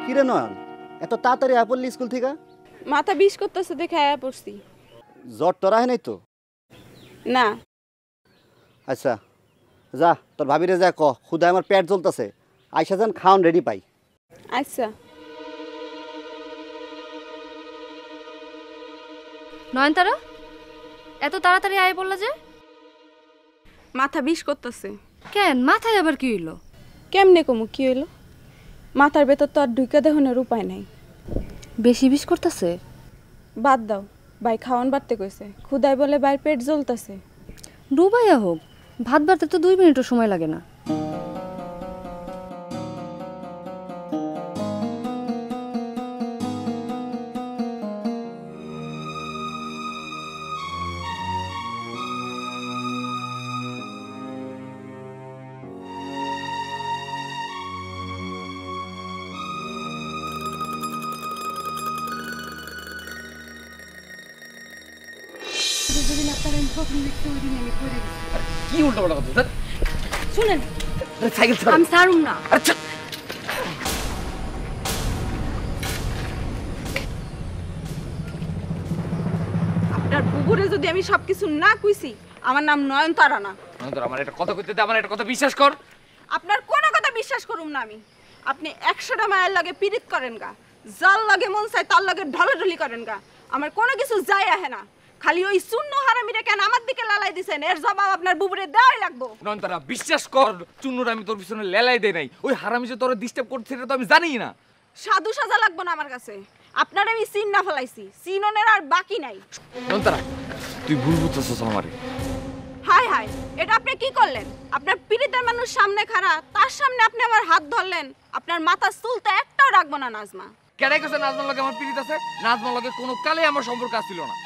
কিরে নয়ন, এত তাড়াতাড়ি আয় পড়লি স্কুল থেকে? মাথা বিষ করতেছে দেখে আয়া পড়ছি। জ্বর টরা হয় নাই তো? না। আচ্ছা যা, তোর ভাবিরে যা ক খুদায় আমার পেট জ্বলতেছে, আইসা যান খাওয়ান রেডি পাই। আচ্ছা। নয়নতারা, এত তাড়াতাড়ি আয় বললা যে? মাথা বিষ করতেছে। কেন, মাথায় আবার কি হইলো? কেমনে কমু কি হইলো? মাথার ভেতর তো আর ঢুকা দেহনের উপায় নাই। বেশি বিষ করতেছে? বাদ দাও, ভাই খাওয়ান বাড়তে কইছে, খুদাই বলে বাইর পেট জ্বলতেছে। ডুবাইয়া হোক, ভাত বাড়তে তো 2 মিনিটও সময় লাগে না। কি উল্টো পাল্টা কথা? শুনেন, সাইকেল আমি ছাড়ুম না। আচ্ছা আপনার বুবুরে যদি আমি সবকিছু না কইছি, আমার নাম নয়নতারা না। নয়নতারা, আমার একটা কথা কইতে দে, আমার একটা কথা বিশ্বাস কর। আপনার কোন কথা বিশ্বাস করুম না আমি। আপনি 100টা মায়ের লাগে পীড়িত করেন গা, জাল লাগে মন চাই তার লাগে ঢলাঢলি করেন গা, আমার কোনো কিছু যায় আহে না। খালি ওই শূন্য হারামিরে কেন আমার দিকে লালাই দিছেন, এর জবাব আপনার বুবুরে দেওয়াই লাগবো। নয়নতারা, বিশ্বাস কর, চুন্নুর আমি তোর পিছনে লেলাই দেই নাই। ওই হারামি যে তোর ডিস্টার্ব করছে সেটা তো আমি জানি না। সাধু সাজা লাগবো না আমার কাছে। আপনার আমি চিন না ফেলাইছি, চিননের আর বাকি নাই। নয়নতারা, তুই ভুল বুঝতেছস আমারে। হাই হাই, এটা আপনি কি করলেন? আপনার পীড়িতের মানুষ সামনে খাড়া, তার সামনে আপনি আমার হাত ধরলেন। আপনার মাথার চুল তো একটাও রাখবো না নাজমা। কেডাই কইছে নাজমার লগে আমার পীড়িত আছে? নাজমার লগে কোনো কালে আমার সম্পর্ক ছিল না।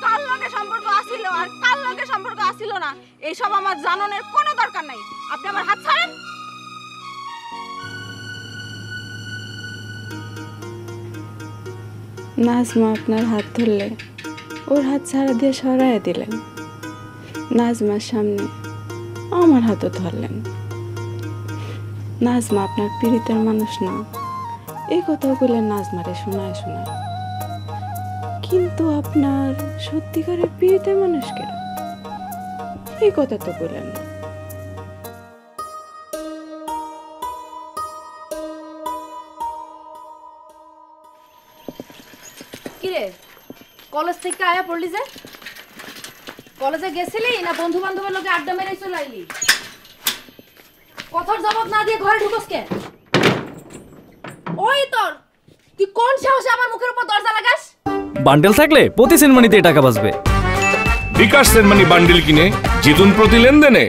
কার লগে সম্পর্ক আছিল আর কার লগে সম্পর্ক আছিল না এইসব আমার জানানোর কোনো দরকার নাই। আপনি আমার হাত ছাড়েন। নাজমা আপনার হাত ধরলে ওর হাত ছাড়া দিয়ে সরাইয়া দিলেন। নাজমার সামনে আমার হাতও ধরলেন। নাজমা আপনার পীড়িতের মানুষ না, এই কথাও বললেন নাজমারে শোনায় শোনায়। কিন্তু আপনার সত্যিকারের পীড়িতের মানুষ কেন, এই কথা তো বললেন না। কিরে, কলেজ থেকে আয়া পড়লি যে? কলেজে গেছিলি না বন্ধু বান্ধবের লোকে আড্ডা মেরে চলে আইলি? কথার জবাব না দিয়ে ঘরে ঢুকস কেন? ওই তোর, তুই কোন সাহসে আমার মুখের উপর দরজা লাগাস? বান্ডেল থাকলে প্রতি সেনমানিতে টাকা বাঁচবে। বিকাশ সেনমানি বান্ডেল কিনে জিতুন প্রতি লেনদেনে।